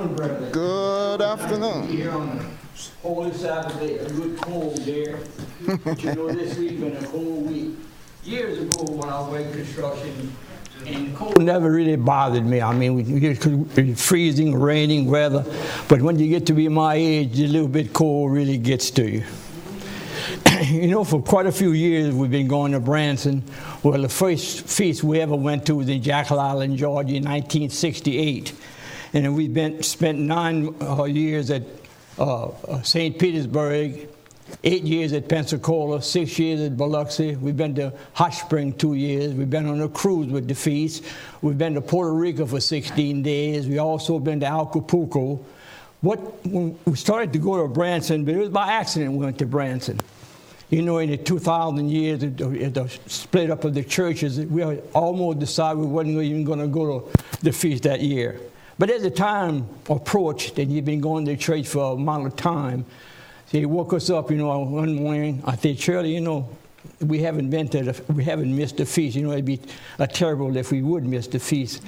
afternoon, brother. Good afternoon. Here on the Holy Sabbath day, a good cold there. But you know, this week been a cold week. Years ago when I was in construction, and cold never really bothered me. I mean, it could be freezing, raining, weather. But when you get to be my age, a little bit cold really gets to you. You know, for quite a few years, we've been going to Branson. Well, the first feast we ever went to was in Jackal Island, Georgia, in 1968. And then we've spent 9 years at St. Petersburg, 8 years at Pensacola, 6 years at Biloxi. We've been to Hot Spring 2 years. We've been on a cruise with the feast. We've been to Puerto Rico for 16 days. We also been to Acapulco. When we started to go to Branson, but it was by accident we went to Branson. You know, in the 2,000 years, the split up of the churches, we almost decided we wasn't even going to go to the feast that year. But as the time approached, and you've been going to church for a amount of time, so he woke us up, you know, one morning. I said, Shirley, you know, we haven't missed the feast. You know, it'd be terrible if we would miss the feast.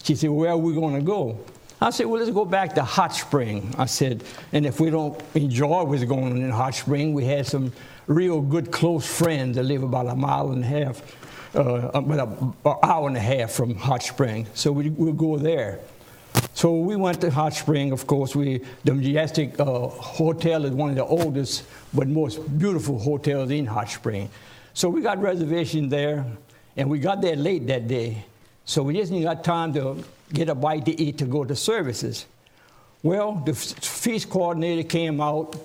She said, where are we going to go? I said, well, let's go back to Hot Spring. I said, and if we don't enjoy what's going on in Hot Spring, we had some real good close friends that live about an hour and a half from Hot Spring. So we'll go there. So we went to Hot Spring, of course. The Majestic Hotel is one of the oldest but most beautiful hotels in Hot Spring. So we got reservations there, and we got there late that day. So we just got time to get a bite to eat to go to services. Well, the feast coordinator came out,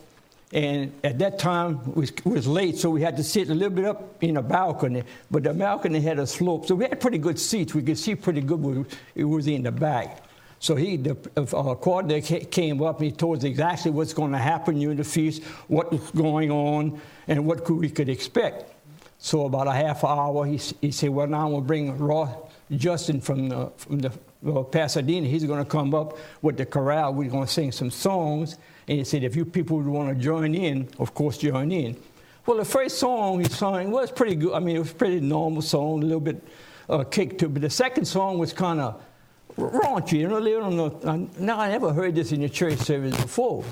and at that time it was late, so we had to sit a little bit up in a balcony, but the balcony had a slope, so we had pretty good seats. We could see pretty good when it was in the back. So the coordinator came up and he told us exactly what's going to happen during the feast, what was going on, and what we could expect. So about a half hour, he said, well, now I'm going to bring Ross Justin from Pasadena. He's going to come up with the chorale. We're going to sing some songs. And he said, if you people would want to join in, of course, join in. Well, the first song he sang was pretty good. I mean, it was a pretty normal song, a little bit kick to it. But the second song was kind of raunchy. You know, now I never heard this in the church service before.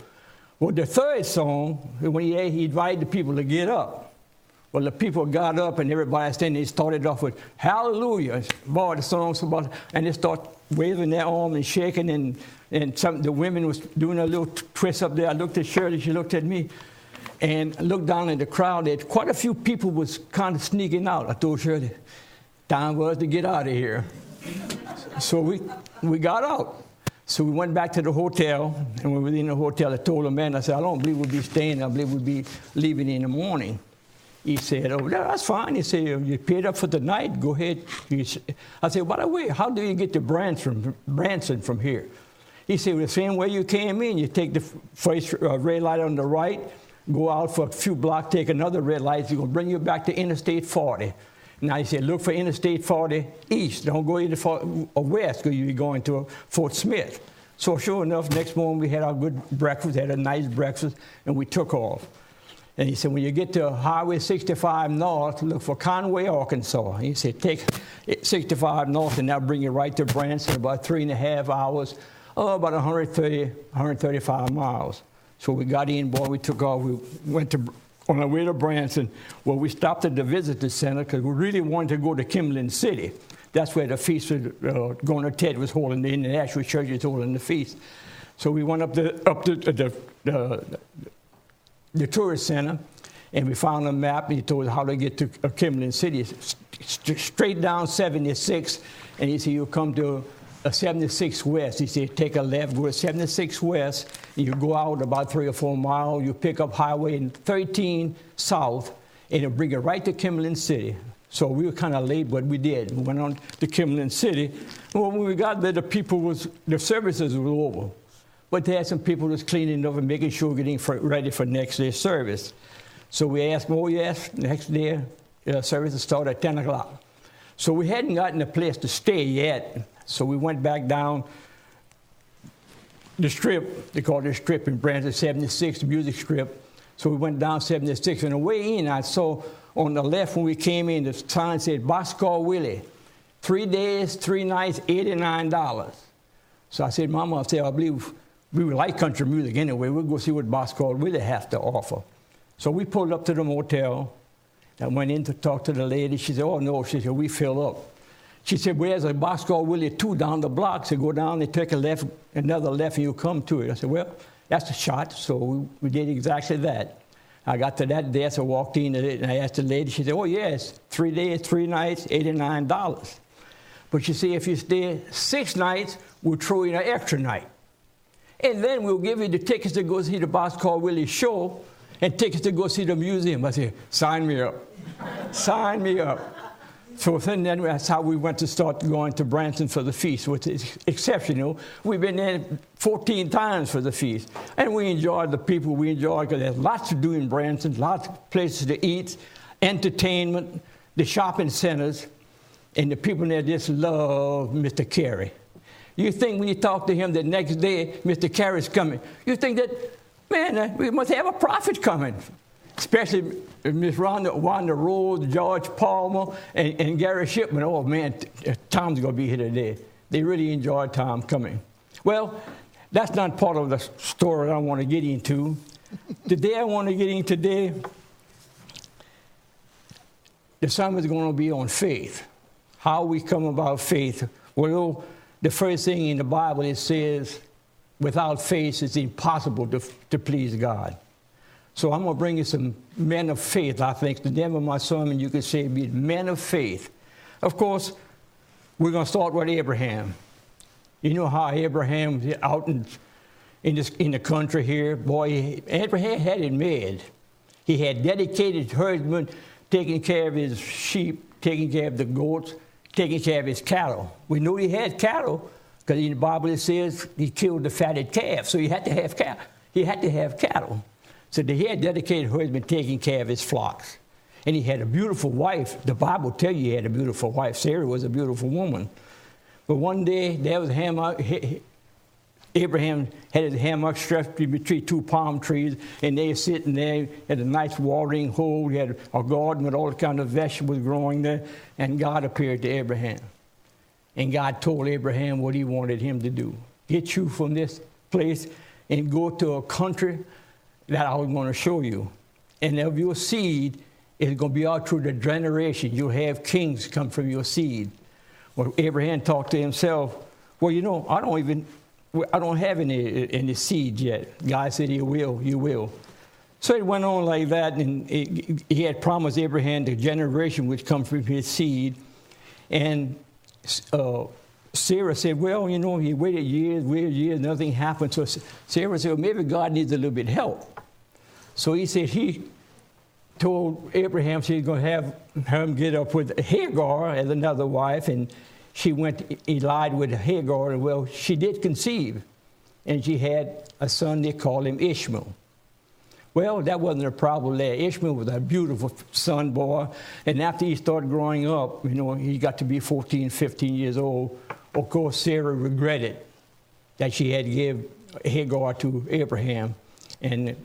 Well, the third song, when he invited the people to get up. Well, the people got up and everybody standing. They started off with Hallelujah. Boy, the song's about, and they start waving their arm and shaking, and the women was doing a little twist up there. I looked at Shirley, she looked at me, and I looked down at the crowd. There, quite a few people was kind of sneaking out. I told Shirley, time for us to get out of here. So we got out. So we went back to the hotel, and when we were in the hotel, I told the man, I said, I don't believe we'll be staying. I believe we'll be leaving in the morning. He said, oh, that's fine. He said, you paid up for the night, go ahead. I said, by the way, how do you get to Branson from here? He said, well, the same way you came in. You take the first red light on the right, go out for a few blocks, take another red light. It's going to bring you back to Interstate 40. Now he said, look for Interstate 40 east. Don't go into west because you're going to Fort Smith. So sure enough, next morning we had our good breakfast, had a nice breakfast, and we took off. And he said, when you get to Highway 65 North, look for Conway, Arkansas. He said, take 65 North, and that'll bring you right to Branson, about 3.5 hours, about 135 miles. So we got in, boy, we took off. We went on our way to Branson. Well, we stopped at the visitor center because we really wanted to go to Kimberlin City. That's where the feast of Governor Ted was holding, the International Church is holding the feast. So we went up to the tourist center, and we found a map, and he told us how to get to Kimberlin City. Straight down 76, and he said, you'll come to 76 West. He said, take a left, go to 76 West, and you go out about 3 or 4 miles, you pick up Highway 13 South, and it'll bring you right to Kimberlin City. So we were kind of late, but we did. We went on to Kimberlin City. Well, when we got there, the services were over. But they had some people just cleaning up and making sure getting ready for next day's service. So we asked, next day service started at 10 o'clock. So we hadn't gotten a place to stay yet. So we went back down the strip. They call it the strip in Branson, 76, the music strip. So we went down 76. On the way in, I saw on the left when we came in, the sign said, Boxcar Willie, 3 days, 3 nights, $89. So I said, Mama, I believe we like country music anyway. We'll go see what Boxcar Willie has to offer. So we pulled up to the motel. I went in to talk to the lady. She said, oh, no. She said, we fill up. She said, well, there's a Boxcar Willie 2 down the block. So go down and take a left, another left, and you'll come to it. I said, well, that's a shot. So we did exactly that. I got to that desk, I walked in, and I asked the lady. She said, oh, yes, 3 days, 3 nights, $89. But you see, if you stay 6 nights, we'll throw in an extra night. And then we'll give you the tickets to go see the Boxcar Willie show and tickets to go see the museum. I said, sign me up. Sign me up. So then that's how we went to start going to Branson for the feast, which is exceptional. We've been there 14 times for the feast. And we enjoyed the people. We enjoyed because there's lots to do in Branson, lots of places to eat, entertainment, the shopping centers, and the people there just love Mr. Carey. You think when you talk to him the next day, Mr. Carey's coming, you think that, man, we must have a prophet coming. Especially Miss Wanda Rhodes, George Palmer, and Gary Shipman. Oh, man, Tom's going to be here today. They really enjoyed Tom coming. Well, that's not part of the story I want to get into. Today I want to get into today, the sermon is going to be on faith. How we come about faith. Well, the first thing in the Bible, it says, without faith, it's impossible to please God. So I'm going to bring you some men of faith. I think the name of my sermon, you could say, be men of faith. Of course, we're going to start with Abraham. You know how Abraham was out in the country here? Boy, Abraham had it made. He had dedicated herdsmen, taking care of his sheep, taking care of the goats, taking care of his cattle. We know he had cattle because in the Bible it says he killed the fatted calf. So he had to have cattle. He had to have cattle. So he had dedicated herdsmen taking care of his flocks. And he had a beautiful wife. The Bible tells you he had a beautiful wife. Sarah was a beautiful woman. But one day, there was Abraham had his hammock stretched between 2 palm trees, and they were sitting there at a nice watering hole. He had a garden with all kinds of vegetables growing there, and God appeared to Abraham. And God told Abraham what he wanted him to do. Get you from this place and go to a country that I was going to show you. And of your seed is going to be out through the generation. You'll have kings come from your seed. Well, Abraham talked to himself, well, you know, I don't have any seed yet. God said, you will. So it went on like that, and he had promised Abraham the generation would come from his seed. And Sarah said, well, you know, he waited years, nothing happened. So Sarah said, well, maybe God needs a little bit of help. So he said he told Abraham she's going to have him get up with Hagar as another wife, and he lied with Hagar, and well, she did conceive, and she had a son. They called him Ishmael. Well, that wasn't a problem there. Ishmael was a beautiful son, boy, and after he started growing up, you know, he got to be 14, 15 years old. Of course, Sarah regretted that she had given Hagar to Abraham. And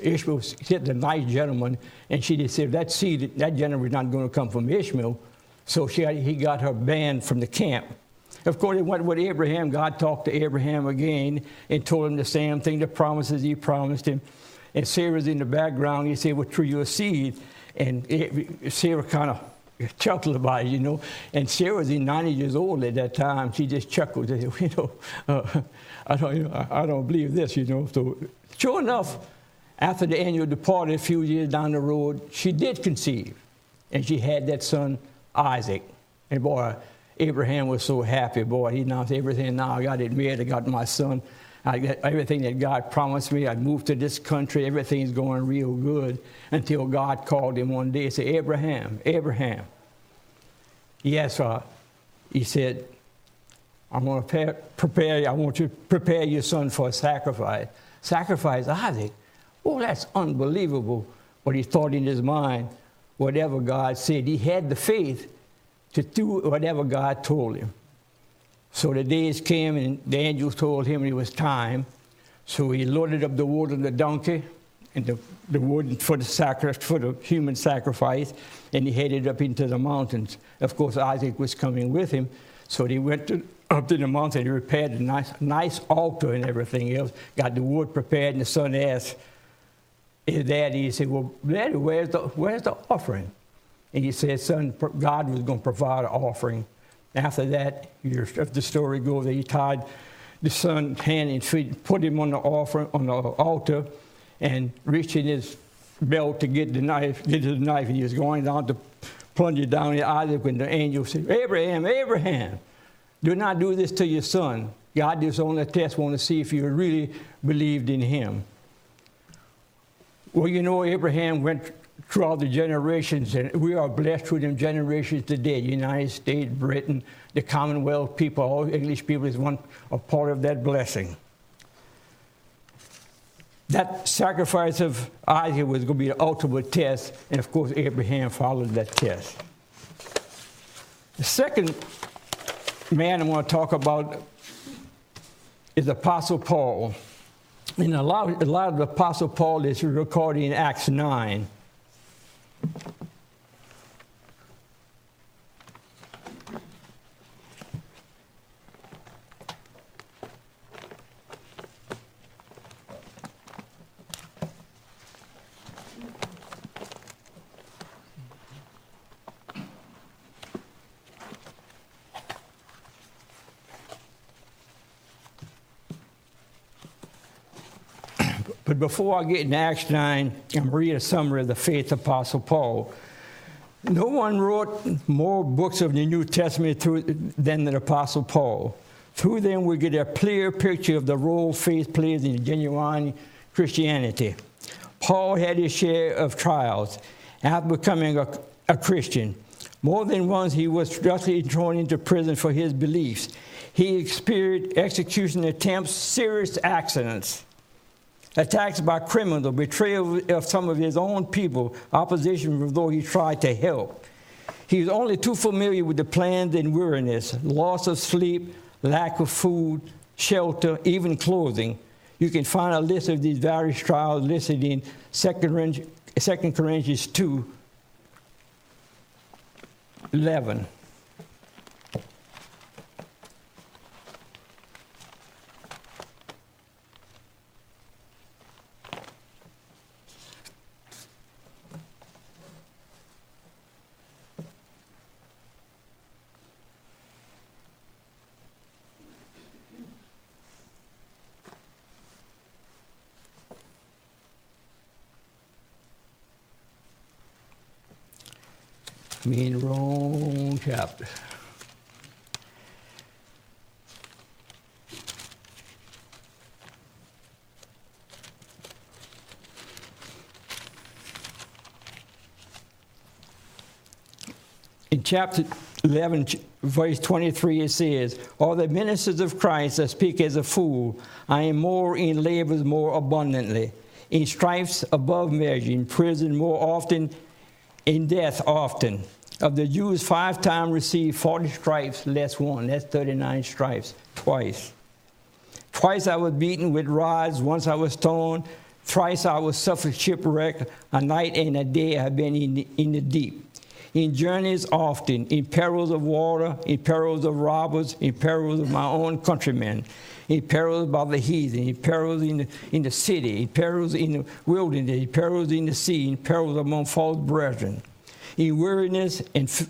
Ishmael was a nice gentleman, and she just said that gentleman was not going to come from Ishmael, so he got her banned from the camp. Of course, it went with Abraham. God talked to Abraham again and told him the same thing, the promises he promised him. And Sarah's in the background. He said, well, through your seed. And Sarah kind of chuckled about it, you know. And Sarah was 90 years old at that time. She just chuckled. You know, I don't believe this, you know. So sure enough, after the annual departed a few years down the road, she did conceive. And she had that son, Isaac. And boy, Abraham was so happy. Boy, he announced everything. Now I got it married. I got my son. I got everything that God promised me. I moved to this country. Everything's going real good until God called him one day and said, Abraham, Abraham. Yes, sir. He said, I want you to prepare your son for a sacrifice. Sacrifice Isaac. Oh, that's unbelievable. But he thought in his mind, whatever God said, he had the faith to do whatever God told him. So the days came, and the angels told him it was time. So he loaded up the wood on the donkey, and the wood for the human sacrifice, and he headed up into the mountains. Of course, Isaac was coming with him. So they went to up to the mountain. He prepared a nice altar and everything else, got the wood prepared, and the son asked his daddy, he said, well, Daddy, where's the offering? And he said, son, God was going to provide an offering. After that, if the story goes, he tied the son's hand and feet, put him on the offering, on the altar, and reached in his belt to get the knife, and he was going down to plunge it down in Isaac when the angel said, Abraham, Abraham, do not do this to your son. God just on the test want to see if you really believed in him. Well, you know, Abraham went throughout the generations, and we are blessed through them generations today. United States, Britain, the Commonwealth people, all English people is a part of that blessing. That sacrifice of Isaac was going to be the ultimate test, and of course Abraham followed that test. The second man I want to talk about is Apostle Paul. And a lot of the Apostle Paul is recorded in Acts 9. But before I get into Acts 9, I'm reading a summary of the faith of Apostle Paul. No one wrote more books of the New Testament than the Apostle Paul. Through them, we get a clear picture of the role faith plays in genuine Christianity. Paul had his share of trials after becoming a Christian. More than once, he was justly thrown into prison for his beliefs. He experienced execution attempts, serious accidents, attacks by criminals, betrayal of some of his own people, opposition though he tried to help. He was only too familiar with the plans and weariness, loss of sleep, lack of food, shelter, even clothing. You can find a list of these various trials listed in 2 Corinthians 2:11. Me in the wrong chapter. In chapter 11, verse 23, it says, "All the ministers of Christ that speak as a fool, I am more in labors more abundantly, in stripes above measure, in prison more often, in death often. Of the Jews 5 times received 40 stripes less 1. That's 39 stripes twice. Twice I was beaten with rods. Once I was stoned. Thrice I was suffered shipwreck. A night and a day I have been in the deep. In journeys often, in perils of water, in perils of robbers, in perils of my own countrymen, in perils by the heathen, in perils in the city, in perils in the wilderness, in perils in the sea, in perils among false brethren, in weariness and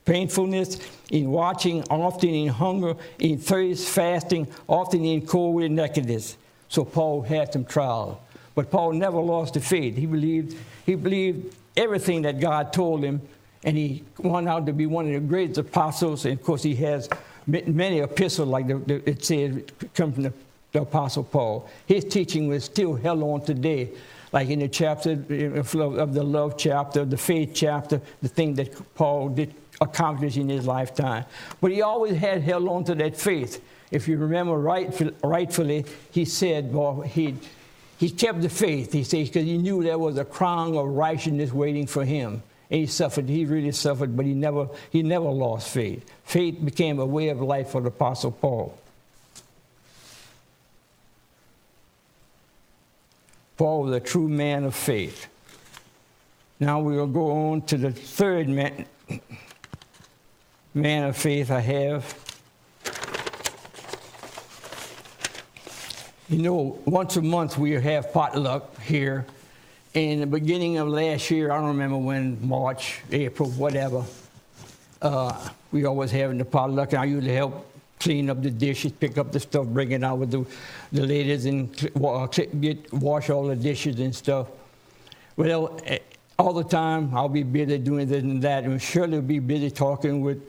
painfulness, in watching, often in hunger, in thirst, fasting, often in cold and nakedness." So Paul had some trials. But Paul never lost the faith. He believed everything that God told him, and he went out to be one of the greatest apostles. And of course, he has many epistles, like it says, come from the Apostle Paul. His teaching was still held on today, like in the chapter of the love chapter, the faith chapter, the thing that Paul did accomplish in his lifetime. But he always had held on to that faith. If you remember rightfully, he said, well, he kept the faith, he said, because he knew there was a crown of righteousness waiting for him. And he suffered, he really suffered, but he never lost faith. Faith became a way of life for the Apostle Paul. Paul was a true man of faith. Now we will go on to the third man of faith I have. You know, once a month we have potluck here. In the beginning of last year, I don't remember when, March, April, whatever, we always having the potluck, and I usually help clean up the dishes, pick up the stuff, bring it out with the ladies, and wash all the dishes and stuff. Well, all the time I'll be busy doing this and that, and Shirley will be busy talking with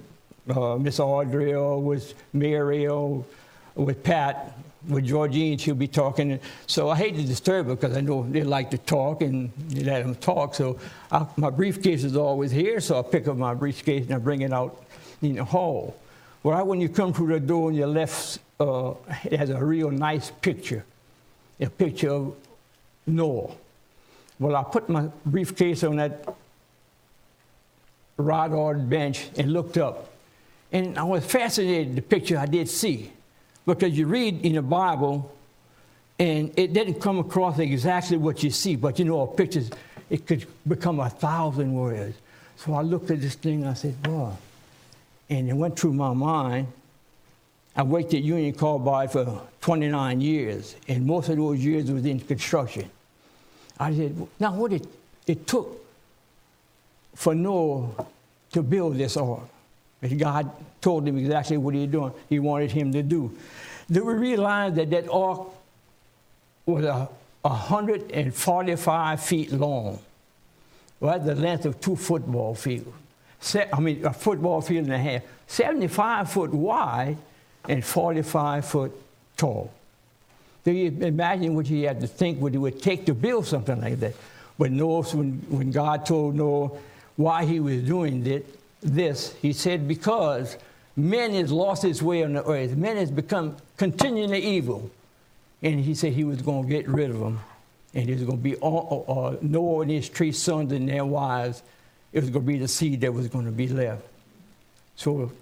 Miss Audrey or with Mary or with Pat. With Georgine, she'll be talking. So I hate to disturb her because I know they like to talk and you let them talk. So my briefcase is always here, so I pick up my briefcase and I bring it out in the hall. Well, when you come through the door on your left, it has a real nice picture, a picture of Noah. Well, I put my briefcase on that rod-hard bench and looked up. And I was fascinated with the picture I did see. Because you read in the Bible, and it didn't come across exactly what you see, but you know, a picture, it could become 1,000 words. So I looked at this thing, and I said, boy. And it went through my mind. I worked at Union Carbide for 29 years, and most of those years was in construction. I said, now what it took for Noah to build this ark. And God told him exactly what he wanted him to do. Then we realized that that ark was 145 feet long. Well, that's the length of 2 football fields. A football field and a half. 75 foot wide and 45 foot tall. So you imagine what you had to think what it would take to build something like that. But Noah, when God told Noah why he was doing this, he said, because man has lost his way on the earth. Man has become continually evil. And he said he was going to get rid of them. And it was going to be Noah and his 3 sons and their wives. It was going to be the seed that was going to be left. So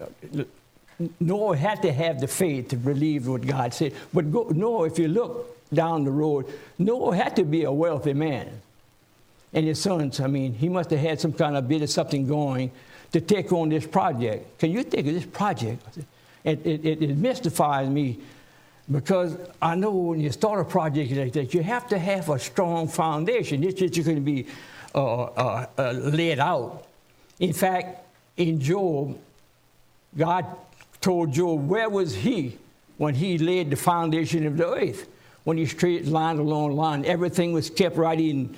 Noah had to have the faith to believe what God said. But Noah, if you look down the road, Noah had to be a wealthy man. And his sons, he must have had some kind of bit of something going to take on this project. Can you think of this project? It mystifies me because I know when you start a project like that, you have to have a strong foundation. It's just going to be laid out. In fact, in Job, God told Job, where was he when he laid the foundation of the earth? When he straight line along line, everything was kept right in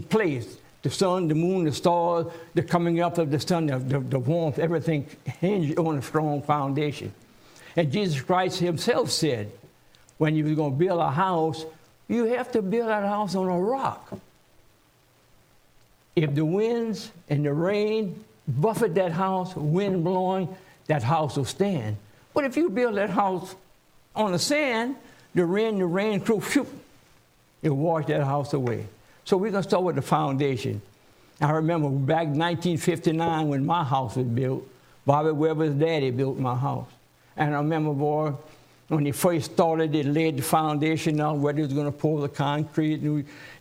place. The sun, the moon, the stars, the coming up of the sun, the warmth, everything hinged on a strong foundation. And Jesus Christ himself said, when you were going to build a house, you have to build that house on a rock. If the winds and the rain buffet that house, wind blowing, that house will stand. But if you build that house on the sand, the rain, it'll wash that house away. So we're going to start with the foundation. I remember back in 1959 when my house was built, Bobby Weber's daddy built my house. And I remember, boy, when he first started, they laid the foundation out where they was going to pour the concrete.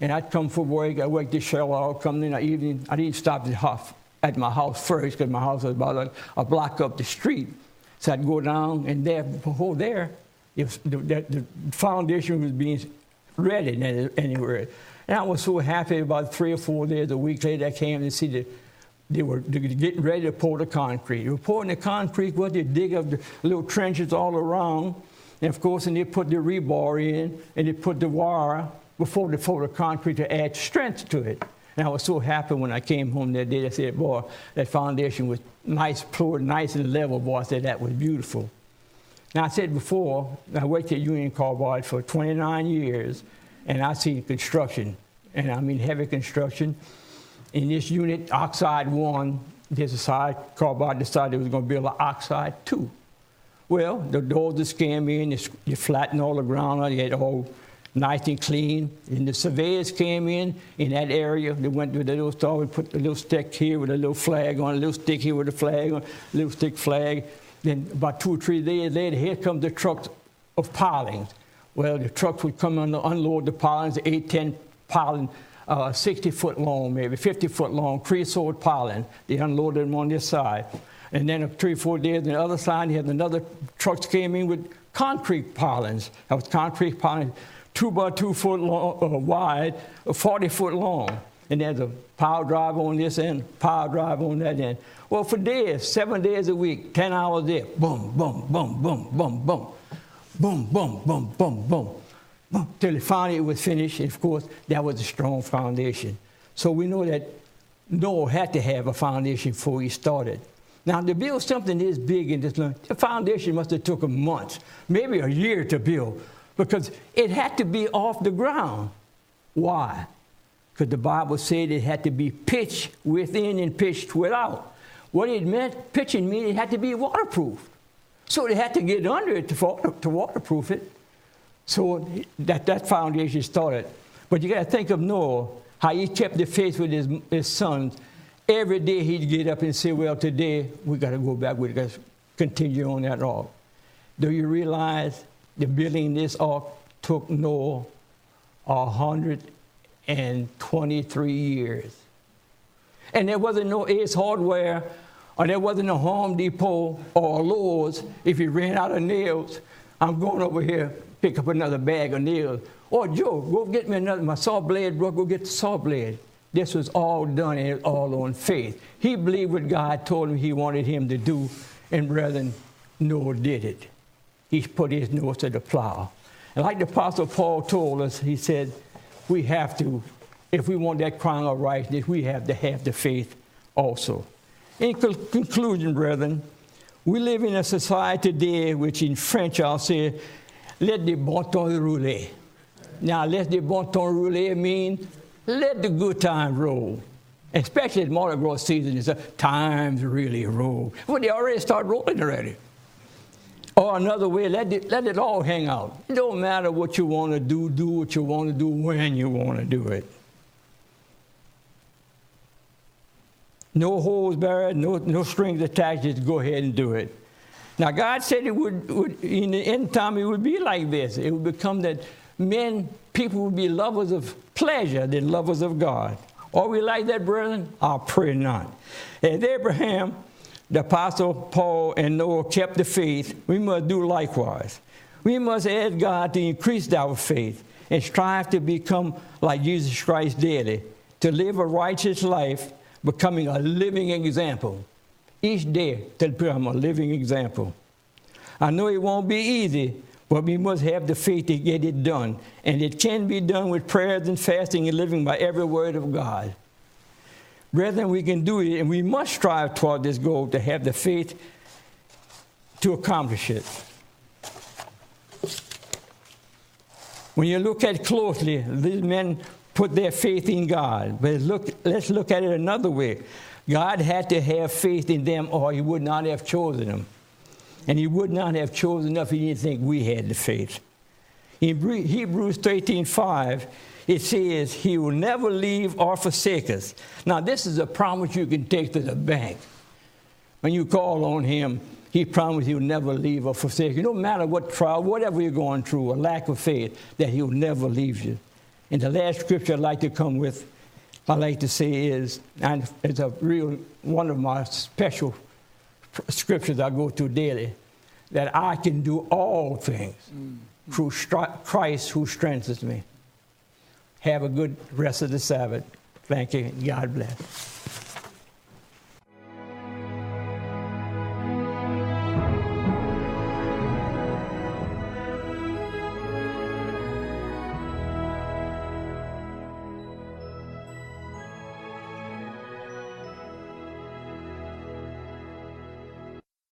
And I'd come for work. I worked at Shell Oil, come in the evening. I didn't stop at my house first because my house was about a block up the street. So I'd go down, and the foundation was being ready anywhere. And I was so happy. About 3 or 4 days, a week later, I came to see that they were getting ready to pour the concrete. They were pouring the concrete, they dig up the little trenches all around. And of course, and they put the rebar in, and they put the wire before they pour the concrete to add strength to it. And I was so happy when I came home that day. I said, boy, that foundation was nice, poured nice and level. Boy, I said, that was beautiful. Now, I said before, I worked at Union Carbide for 29 years, and I seen construction, and I mean heavy construction. In this unit, Oxide 1, Carbide decided it was going to build an Oxide 2. Well, the doors just came in, you flattened all the ground out, you had it all nice and clean. And the surveyors came in that area. They went to the little store and put a little stick here with a little flag on, a little stick here with a flag on, a little stick flag. Then about 2 or 3 days later, here comes the trucks of pilings. Well, the trucks would come and unload the pilings, 8, 10 piling, 60 foot long, maybe 50 foot long, creosote piling. They unloaded them on this side. And then 3 or 4 days on the other side, you had another trucks came in with concrete pilings. That was concrete pilings, 2 by 2 foot long, wide, 40 foot long. And there's a power drive on this end, power drive on that end. Well, for days, 7 days a week, 10 hours there, boom, boom, boom, boom, boom, boom, boom, boom, boom, boom, boom, boom, till finally it was finished. And of course, that was a strong foundation. So we know that Noah had to have a foundation before he started. Now, to build something this big in this land, the foundation must have took him months, maybe a year to build, because it had to be off the ground. Why? Because the Bible said it had to be pitched within and pitched without. What it meant, pitching means it had to be waterproof. So they had to get under it to waterproof it. So that foundation started. But you got to think of Noah, how he kept the faith with his sons. Every day he'd get up and say, well, today we got to go back. We got to continue on that ark. Do you realize the building this ark took Noah 123 years? And there wasn't no Ace Hardware, or there wasn't no Home Depot or Lowe's. If you ran out of nails, I'm going over here, pick up another bag of nails. Or Joe, go get me my saw blade, bro, go get the saw blade. This was all done and all on faith. He believed what God told him he wanted him to do, and brethren, Noah did it. He put his nose to the plow. And like the Apostle Paul told us, he said, we have to, if we want that crown of righteousness, we have to have the faith also. In conclusion, brethren, we live in a society today which in French I'll say, let the bon temps rouler. Now, let the bon temps rouler mean let the good times roll. Especially at Mardi Gras season, it's times really roll. Well, they already start rolling already. Or another way, let it all hang out. It don't matter what you want to do what you want to do when you want to do it. No holds barred, no strings attached, just go ahead and do it. Now, God said it would in the end time, it would be like this. It would become that people would be lovers of pleasure than lovers of God. Are we like that, brethren? I pray not. As Abraham, the Apostle Paul, and Noah kept the faith, we must do likewise. We must ask God to increase our faith and strive to become like Jesus Christ daily, to live a righteous life, becoming a living example. Each day to become a living example. I know it won't be easy, but we must have the faith to get it done. And it can be done with prayers and fasting and living by every word of God. Brethren, we can do it, and we must strive toward this goal to have the faith to accomplish it. When you look at it closely, these men put their faith in God. But let's look at it another way. God had to have faith in them, or he would not have chosen them. And he would not have chosen us if he didn't think we had the faith. In Hebrews 13:5, it says, he will never leave or forsake us. Now, this is a promise you can take to the bank. When you call on him, he promised he will never leave or forsake you. No matter what trial, whatever you're going through, a lack of faith, that he will never leave you. And the last scripture I'd like to come with, I like to say is, and it's one of my special scriptures I go to daily, that I can do all things through Christ who strengthens me. Have a good rest of the Sabbath. Thank you. God bless.